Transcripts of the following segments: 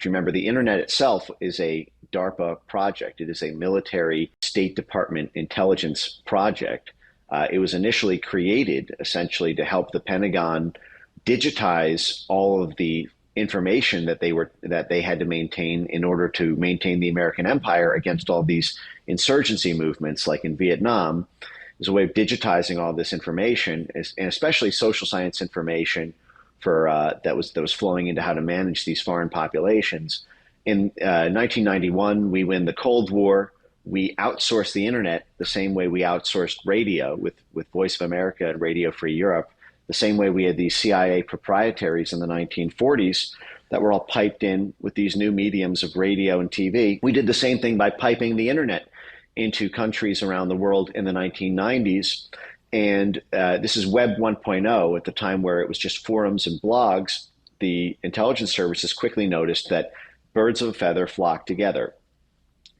If you remember, the internet itself is a DARPA project. It is a military State Department intelligence project. It was initially created essentially to help the Pentagon digitize all of the information that they had to maintain in order to maintain the American empire against all these insurgency movements, like in Vietnam. As a way of digitizing all this information, and especially social science information for that was flowing into how to manage these foreign populations. In 1991, we win the Cold War. We outsourced the internet the same way we outsourced radio with Voice of America and Radio Free Europe, the same way we had these CIA proprietaries in the 1940s that were all piped in with these new mediums of radio and TV. We did the same thing by piping the internet into countries around the world in the 1990s. And this is Web 1.0 at the time where it was just forums and blogs. The intelligence services quickly noticed that birds of a feather flock together.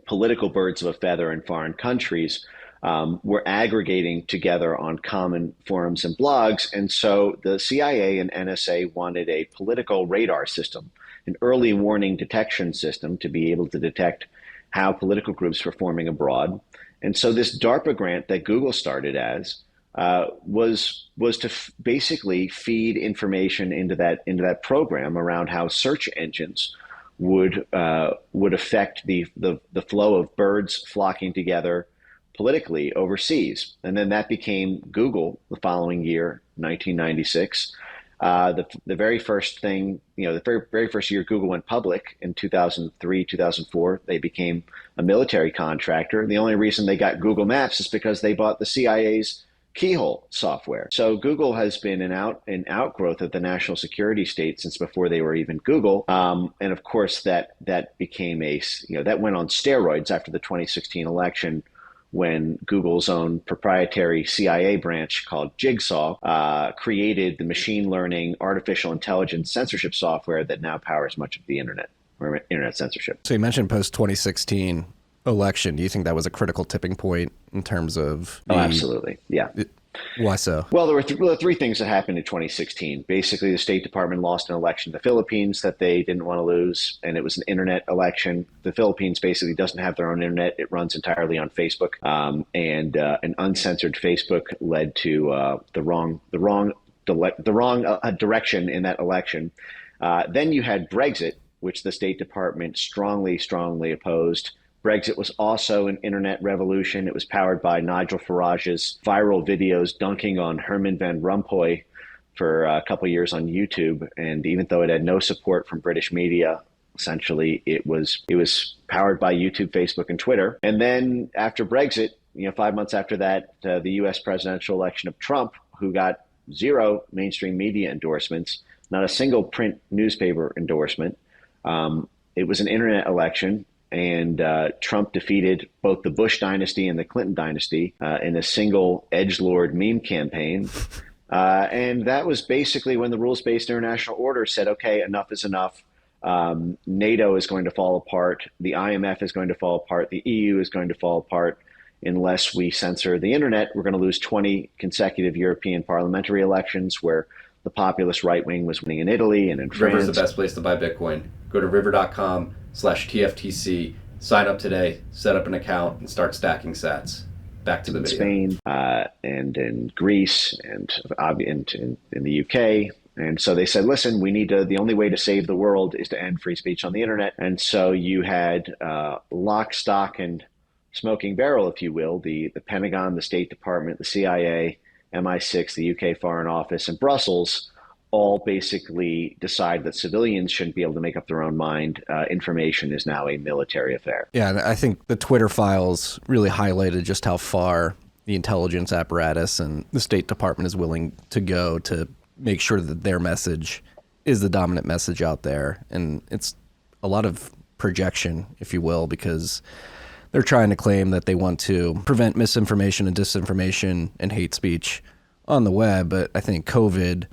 Political birds of a feather in foreign countries were aggregating together on common forums and blogs. And so the CIA and NSA wanted a political radar system, an early warning detection system to be able to detect how political groups were forming abroad. And so this DARPA grant that Google started as was to basically feed information into that program around how search engines would affect the flow of birds flocking together politically overseas. And then that became Google the following year, 1996. The very first thing, the very first year Google went public in 2003, 2004, they became a military contractor. The only reason they got Google Maps is because they bought the CIA's Keyhole software. So Google has been an outgrowth of the national security state since before they were even Google. And of course, that became that went on steroids after the 2016 election, when Google's own proprietary CIA branch called Jigsaw created the machine learning artificial intelligence censorship software that now powers much of the internet, or internet censorship. So you mentioned post-2016 election. Do you think that was a critical tipping point in terms of absolutely. Yeah. Why so? Well, there were three things that happened in 2016. Basically, the State Department lost an election in the Philippines that they didn't want to lose, and it was an internet election. The Philippines basically doesn't have their own internet. It runs entirely on Facebook, and an uncensored Facebook led to the wrong direction in that election. Then you had Brexit, which the State Department strongly opposed. Brexit was also an internet revolution. It was powered by Nigel Farage's viral videos dunking on Herman Van Rompuy for a couple of years on YouTube. And even though it had no support from British media, essentially it was powered by YouTube, Facebook, and Twitter. And then after Brexit, 5 months after that, the U.S. presidential election of Trump, who got zero mainstream media endorsements, not a single print newspaper endorsement. It was an internet election. And Trump defeated both the Bush dynasty and the Clinton dynasty in a single edgelord meme campaign. And that was basically when the rules-based international order said, okay, enough is enough. NATO is going to fall apart. The IMF is going to fall apart. The EU is going to fall apart. Unless we censor the internet, we're going to lose 20 consecutive European parliamentary elections where the populist right wing was winning in Italy and in France. River's the best place to buy Bitcoin. Go to river.com/TFTC, sign up today, set up an account, and start stacking sats. Back to the video. Spain and in Greece and in the UK. And so they said, listen, the only way to save the world is to end free speech on the internet. And so you had lock, stock, and smoking barrel, if you will, the Pentagon, the State Department, the CIA, MI6, the UK Foreign Office, and Brussels all basically decide that civilians shouldn't be able to make up their own mind. Information is now a military affair. Yeah, and I think the Twitter files really highlighted just how far the intelligence apparatus and the State Department is willing to go to make sure that their message is the dominant message out there. And it's a lot of projection, if you will, because they're trying to claim that they want to prevent misinformation and disinformation and hate speech on the web. But I think COVID,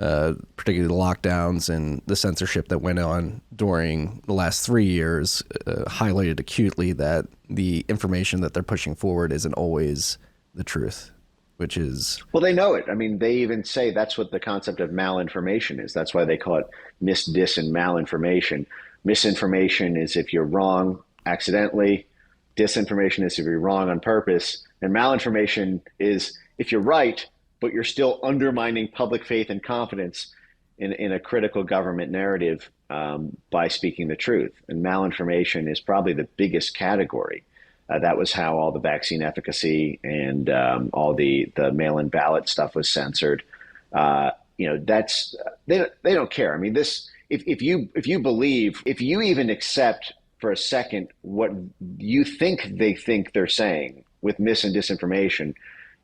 particularly the lockdowns and the censorship that went on during the last 3 years, highlighted acutely that the information that they're pushing forward isn't always the truth, which is... Well, they know it. I mean, they even say that's what the concept of malinformation is. That's why they call it mis, dis, and malinformation. Misinformation is if you're wrong accidentally. Disinformation is if you're wrong on purpose. And malinformation is if you're right, but you're still undermining public faith and confidence in a critical government narrative by speaking the truth. And malinformation is probably the biggest category. That was how all the vaccine efficacy and all the mail-in ballot stuff was censored. That's they don't care. I mean, this if you believe, if you even accept for a second what you think they're saying with mis and disinformation,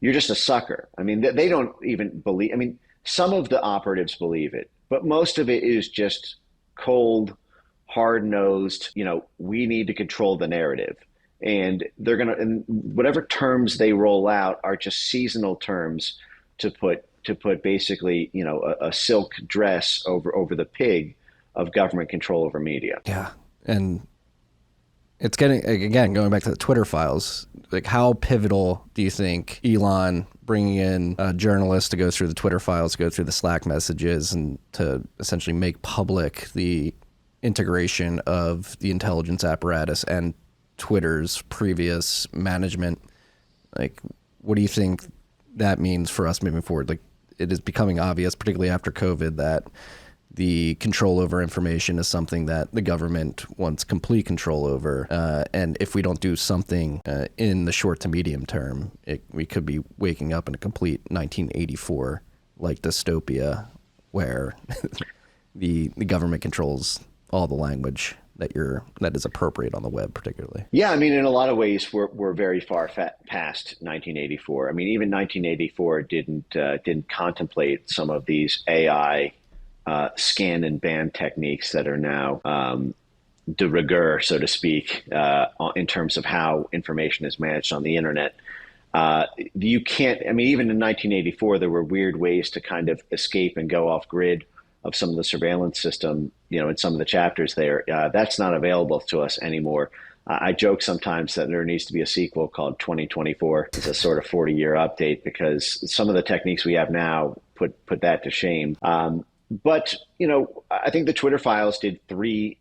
you're just a sucker. I mean, they don't even believe. I mean, some of the operatives believe it, but most of it is just cold, hard-nosed. We need to control the narrative. And and whatever terms they roll out are just seasonal terms to put basically, a silk dress over the pig of government control over media. Yeah. And it's getting, again, going back to the Twitter files, like how pivotal do you think Elon bringing in journalists to go through the Twitter files, go through the Slack messages, and to essentially make public the integration of the intelligence apparatus and Twitter's previous management? Like, what do you think that means for us moving forward? Like, it is becoming obvious, particularly after COVID, that the control over information is something that the government wants complete control over. And if we don't do something in the short to medium term, we could be waking up in a complete 1984 like dystopia where the government controls all the language that is appropriate on the web, particularly. Yeah, I mean, in a lot of ways, we're very far past 1984. I mean, even 1984 didn't contemplate some of these AI scan and ban techniques that are now de rigueur, so to speak, in terms of how information is managed on the internet. You can't. I mean, even in 1984, there were weird ways to kind of escape and go off grid of some of the surveillance system, in some of the chapters there. That's not available to us anymore. I joke sometimes that there needs to be a sequel called 2024. It's a sort of 40-year update because some of the techniques we have now put that to shame. But, I think the Twitter files did three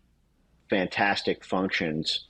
fantastic functions